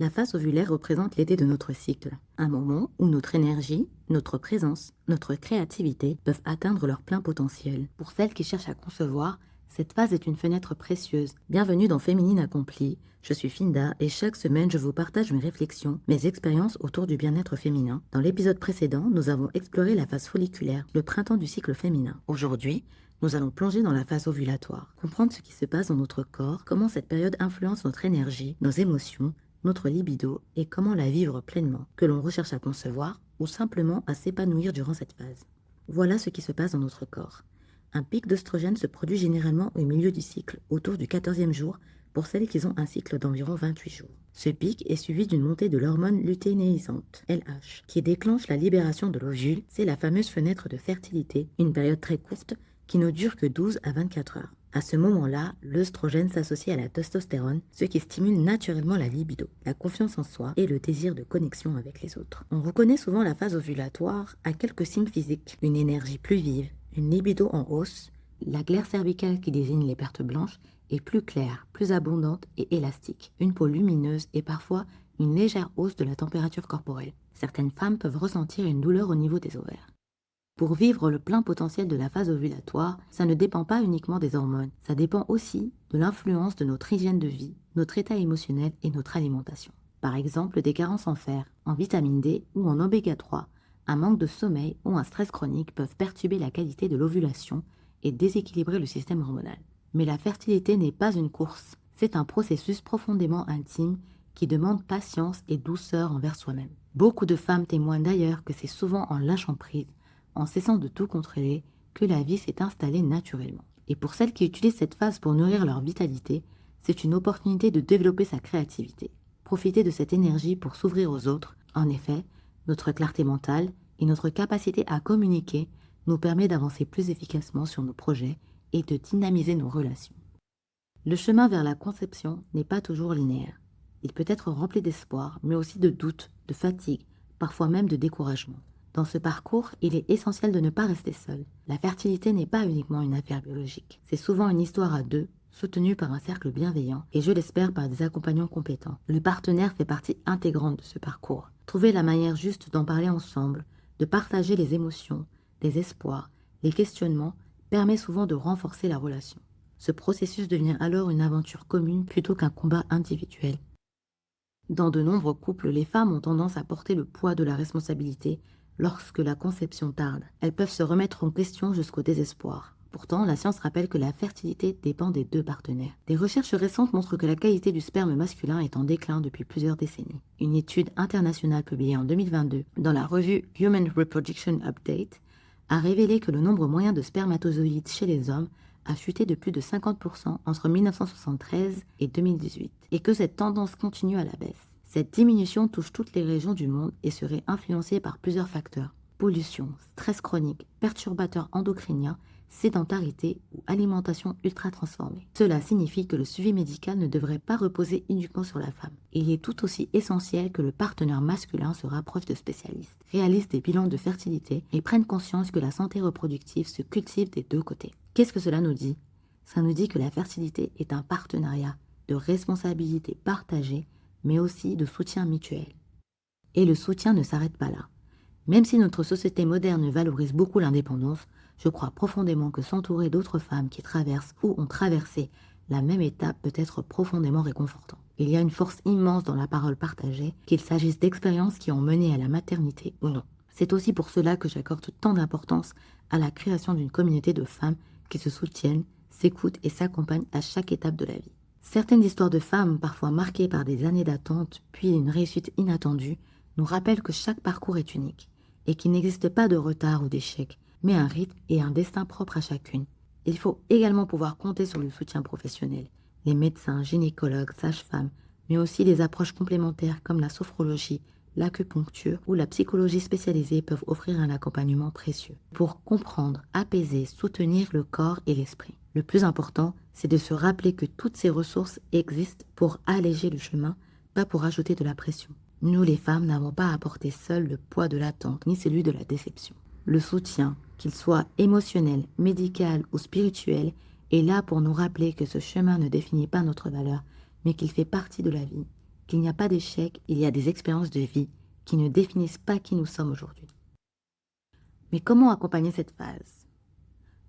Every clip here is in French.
La phase ovulaire représente l'été de notre cycle, un moment où notre énergie, notre présence, notre créativité peuvent atteindre leur plein potentiel. Pour celles qui cherchent à concevoir, cette phase est une fenêtre précieuse. Bienvenue dans Féminine Accomplie, je suis Finda et chaque semaine je vous partage mes réflexions, mes expériences autour du bien-être féminin. Dans l'épisode précédent, nous avons exploré la phase folliculaire, le printemps du cycle féminin. Aujourd'hui, nous allons plonger dans la phase ovulatoire, comprendre ce qui se passe dans notre corps, comment cette période influence notre énergie, nos émotions, notre libido et comment la vivre pleinement, que l'on recherche à concevoir ou simplement à s'épanouir durant cette phase. Voilà ce qui se passe dans notre corps. Un pic d'œstrogène se produit généralement au milieu du cycle, autour du 14e jour, pour celles qui ont un cycle d'environ 28 jours. Ce pic est suivi d'une montée de l'hormone lutéinisante, LH, qui déclenche la libération de l'ovule, c'est la fameuse fenêtre de fertilité, une période très courte qui ne dure que 12 à 24 heures. À ce moment-là, l'œstrogène s'associe à la testostérone, ce qui stimule naturellement la libido, la confiance en soi et le désir de connexion avec les autres. On reconnaît souvent la phase ovulatoire à quelques signes physiques, une énergie plus vive, une libido en hausse, la glaire cervicale qui désigne les pertes blanches est plus claire, plus abondante et élastique, une peau lumineuse et parfois une légère hausse de la température corporelle. Certaines femmes peuvent ressentir une douleur au niveau des ovaires. Pour vivre le plein potentiel de la phase ovulatoire, ça ne dépend pas uniquement des hormones, ça dépend aussi de l'influence de notre hygiène de vie, notre état émotionnel et notre alimentation. Par exemple, des carences en fer, en vitamine D ou en oméga 3, un manque de sommeil ou un stress chronique peuvent perturber la qualité de l'ovulation et déséquilibrer le système hormonal. Mais la fertilité n'est pas une course, c'est un processus profondément intime qui demande patience et douceur envers soi-même. Beaucoup de femmes témoignent d'ailleurs que c'est souvent en lâchant prise, en cessant de tout contrôler, que la vie s'est installée naturellement. Et pour celles qui utilisent cette phase pour nourrir leur vitalité, c'est une opportunité de développer sa créativité. Profiter de cette énergie pour s'ouvrir aux autres. En effet, notre clarté mentale et notre capacité à communiquer nous permet d'avancer plus efficacement sur nos projets et de dynamiser nos relations. Le chemin vers la conception n'est pas toujours linéaire. Il peut être rempli d'espoir, mais aussi de doutes, de fatigue, parfois même de découragement. Dans ce parcours, il est essentiel de ne pas rester seul. La fertilité n'est pas uniquement une affaire biologique. C'est souvent une histoire à deux, soutenue par un cercle bienveillant et je l'espère par des accompagnants compétents. Le partenaire fait partie intégrante de ce parcours. Trouver la manière juste d'en parler ensemble, de partager les émotions, les espoirs, les questionnements, permet souvent de renforcer la relation. Ce processus devient alors une aventure commune plutôt qu'un combat individuel. Dans de nombreux couples, les femmes ont tendance à porter le poids de la responsabilité lorsque la conception tarde. Elles peuvent se remettre en question jusqu'au désespoir. Pourtant, la science rappelle que la fertilité dépend des deux partenaires. Des recherches récentes montrent que la qualité du sperme masculin est en déclin depuis plusieurs décennies. Une étude internationale publiée en 2022 dans la revue Human Reproduction Update a révélé que le nombre moyen de spermatozoïdes chez les hommes a chuté de plus de 50% entre 1973 et 2018, et que cette tendance continue à la baisse. Cette diminution touche toutes les régions du monde et serait influencée par plusieurs facteurs: pollution, stress chronique, perturbateurs endocriniens, sédentarité ou alimentation ultra transformée. Cela signifie que le suivi médical ne devrait pas reposer uniquement sur la femme. Il est tout aussi essentiel que le partenaire masculin se rapproche de spécialistes, réalise des bilans de fertilité et prenne conscience que la santé reproductive se cultive des deux côtés. Qu'est-ce que cela nous dit? Ça nous dit que la fertilité est un partenariat de responsabilité partagée, mais aussi de soutien mutuel. Et le soutien ne s'arrête pas là. Même si notre société moderne valorise beaucoup l'indépendance, je crois profondément que s'entourer d'autres femmes qui traversent ou ont traversé la même étape peut être profondément réconfortant. Il y a une force immense dans la parole partagée, qu'il s'agisse d'expériences qui ont mené à la maternité ou non. C'est aussi pour cela que j'accorde tant d'importance à la création d'une communauté de femmes qui se soutiennent, s'écoutent et s'accompagnent à chaque étape de la vie. Certaines histoires de femmes, parfois marquées par des années d'attente, puis une réussite inattendue, nous rappellent que chaque parcours est unique et qu'il n'existe pas de retard ou d'échec, mais un rythme et un destin propre à chacune. Il faut également pouvoir compter sur le soutien professionnel, les médecins, gynécologues, sages-femmes, mais aussi les approches complémentaires comme la sophrologie, l'acupuncture ou la psychologie spécialisée peuvent offrir un accompagnement précieux pour comprendre, apaiser, soutenir le corps et l'esprit. Le plus important, c'est de se rappeler que toutes ces ressources existent pour alléger le chemin, pas pour ajouter de la pression. Nous, les femmes, n'avons pas à porter seules le poids de l'attente ni celui de la déception. Le soutien, qu'il soit émotionnel, médical ou spirituel, est là pour nous rappeler que ce chemin ne définit pas notre valeur, mais qu'il fait partie de la vie qu'il n'y a pas d'échec, il y a des expériences de vie qui ne définissent pas qui nous sommes aujourd'hui. Mais comment accompagner cette phase?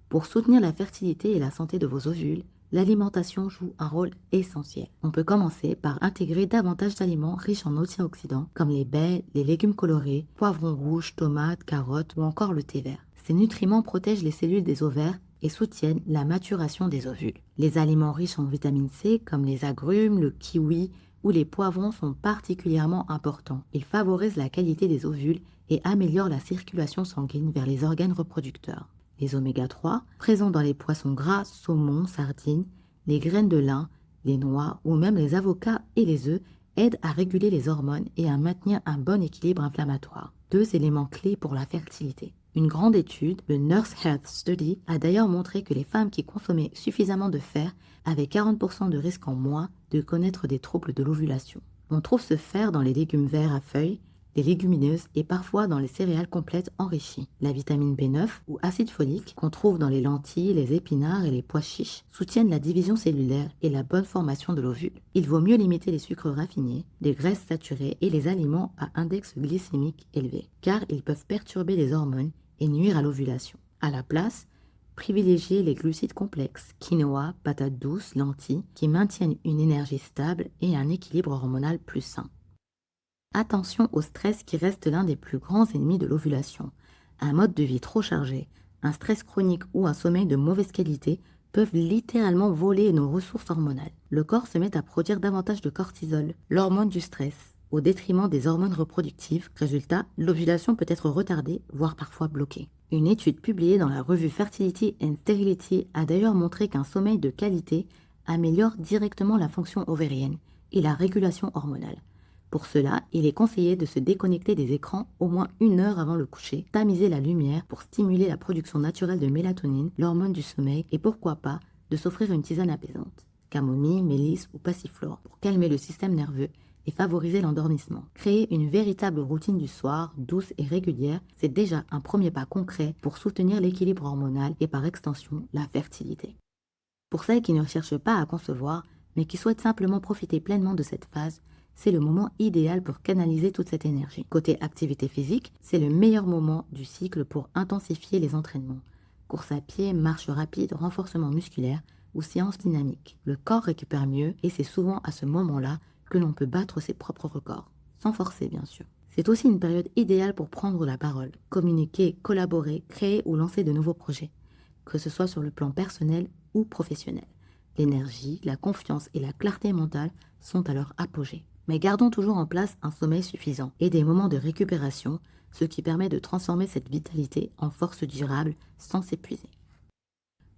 Pour soutenir la fertilité et la santé de vos ovules, l'alimentation joue un rôle essentiel. On peut commencer par intégrer davantage d'aliments riches en antioxydants comme les baies, les légumes colorés, poivrons rouges, tomates, carottes ou encore le thé vert. Ces nutriments protègent les cellules des ovaires et soutiennent la maturation des ovules. Les aliments riches en vitamine C comme les agrumes, le kiwi ou les poivrons sont particulièrement importants. Ils favorisent la qualité des ovules et améliorent la circulation sanguine vers les organes reproducteurs. Les oméga 3, présents dans les poissons gras, saumon, sardines, les graines de lin, les noix ou même les avocats et les œufs aident à réguler les hormones et à maintenir un bon équilibre inflammatoire. 2 éléments clés pour la fertilité. Une grande étude, le Nurse Health Study, a d'ailleurs montré que les femmes qui consommaient suffisamment de fer avaient 40% de risque en moins de connaître des troubles de l'ovulation. On trouve ce fer dans les légumes verts à feuilles, les légumineuses et parfois dans les céréales complètes enrichies. La vitamine B9 ou acide folique qu'on trouve dans les lentilles, les épinards et les pois chiches soutiennent la division cellulaire et la bonne formation de l'ovule. Il vaut mieux limiter les sucres raffinés, les graisses saturées et les aliments à index glycémique élevé, car ils peuvent perturber les hormones et nuire à l'ovulation. À la place, privilégiez les glucides complexes, quinoa, patates douces, lentilles, qui maintiennent une énergie stable et un équilibre hormonal plus sain. Attention au stress qui reste l'un des plus grands ennemis de l'ovulation. Un mode de vie trop chargé, un stress chronique ou un sommeil de mauvaise qualité peuvent littéralement voler nos ressources hormonales. Le corps se met à produire davantage de cortisol, l'hormone du stress, au détriment des hormones reproductives. Résultat, l'ovulation peut être retardée, voire parfois bloquée. Une étude publiée dans la revue Fertility and Sterility a d'ailleurs montré qu'un sommeil de qualité améliore directement la fonction ovarienne et la régulation hormonale. Pour cela, il est conseillé de se déconnecter des écrans au moins 1 heure avant le coucher, tamiser la lumière pour stimuler la production naturelle de mélatonine, l'hormone du sommeil, et pourquoi pas de s'offrir une tisane apaisante, camomille, mélisse ou passiflore, pour calmer le système nerveux et favoriser l'endormissement. Créer une véritable routine du soir, douce et régulière, c'est déjà un premier pas concret pour soutenir l'équilibre hormonal et par extension la fertilité. Pour celles qui ne cherchent pas à concevoir, mais qui souhaitent simplement profiter pleinement de cette phase, c'est le moment idéal pour canaliser toute cette énergie. Côté activité physique, c'est le meilleur moment du cycle pour intensifier les entraînements. Course à pied, marche rapide, renforcement musculaire ou séance dynamique. Le corps récupère mieux et c'est souvent à ce moment-là que l'on peut battre ses propres records, sans forcer bien sûr. C'est aussi une période idéale pour prendre la parole, communiquer, collaborer, créer ou lancer de nouveaux projets, que ce soit sur le plan personnel ou professionnel. L'énergie, la confiance et la clarté mentale sont à leur apogée. Mais gardons toujours en place un sommeil suffisant et des moments de récupération, ce qui permet de transformer cette vitalité en force durable sans s'épuiser.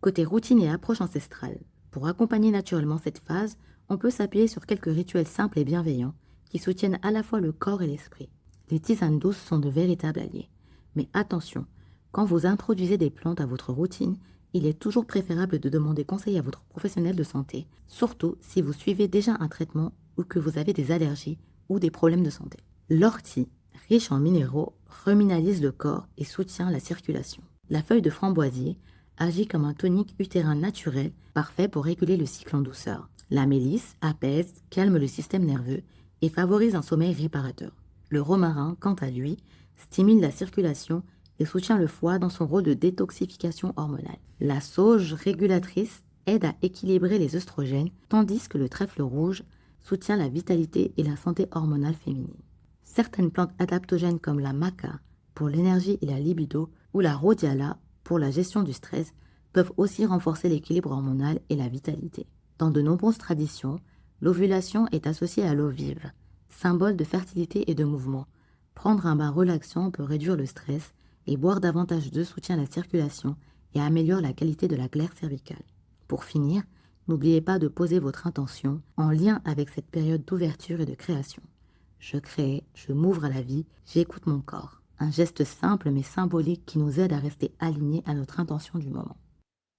Côté routine et approche ancestrale, pour accompagner naturellement cette phase, on peut s'appuyer sur quelques rituels simples et bienveillants qui soutiennent à la fois le corps et l'esprit. Les tisanes douces sont de véritables alliés. Mais attention, quand vous introduisez des plantes à votre routine, il est toujours préférable de demander conseil à votre professionnel de santé, surtout si vous suivez déjà un traitement ou que vous avez des allergies ou des problèmes de santé. L'ortie, riche en minéraux, reminalise le corps et soutient la circulation. La feuille de framboisier agit comme un tonique utérin naturel, parfait pour réguler le cycle en douceur. La mélisse apaise, calme le système nerveux et favorise un sommeil réparateur. Le romarin, quant à lui, stimule la circulation et soutient le foie dans son rôle de détoxification hormonale. La sauge régulatrice aide à équilibrer les œstrogènes, tandis que le trèfle rouge soutient la vitalité et la santé hormonale féminine. Certaines plantes adaptogènes comme la maca pour l'énergie et la libido ou la rhodiala pour la gestion du stress peuvent aussi renforcer l'équilibre hormonal et la vitalité. Dans de nombreuses traditions, l'ovulation est associée à l'eau vive, symbole de fertilité et de mouvement. Prendre un bain relaxant peut réduire le stress et boire davantage d'eau soutient la circulation et améliore la qualité de la glaire cervicale. Pour finir, n'oubliez pas de poser votre intention en lien avec cette période d'ouverture et de création. Je crée, je m'ouvre à la vie, j'écoute mon corps. Un geste simple mais symbolique qui nous aide à rester alignés à notre intention du moment.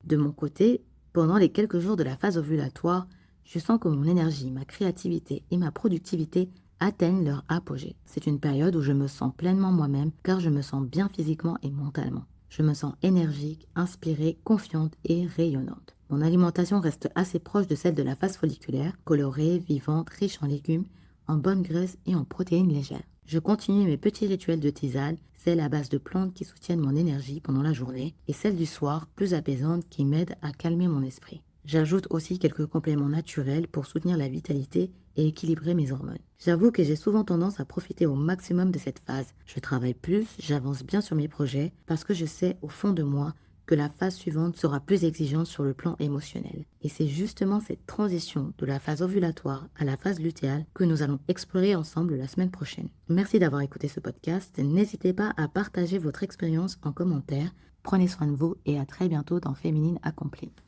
De mon côté, pendant les quelques jours de la phase ovulatoire, je sens que mon énergie, ma créativité et ma productivité atteignent leur apogée. C'est une période où je me sens pleinement moi-même car je me sens bien physiquement et mentalement. Je me sens énergique, inspirée, confiante et rayonnante. Mon alimentation reste assez proche de celle de la phase folliculaire, colorée, vivante, riche en légumes, en bonnes graisses et en protéines légères. Je continue mes petits rituels de tisane, celles à base de plantes qui soutiennent mon énergie pendant la journée et celles du soir plus apaisantes qui m'aident à calmer mon esprit. J'ajoute aussi quelques compléments naturels pour soutenir la vitalité et équilibrer mes hormones. J'avoue que j'ai souvent tendance à profiter au maximum de cette phase. Je travaille plus, j'avance bien sur mes projets parce que je sais au fond de moi que la phase suivante sera plus exigeante sur le plan émotionnel. Et c'est justement cette transition de la phase ovulatoire à la phase lutéale que nous allons explorer ensemble la semaine prochaine. Merci d'avoir écouté ce podcast. N'hésitez pas à partager votre expérience en commentaire. Prenez soin de vous et à très bientôt dans Féminine Accomplie.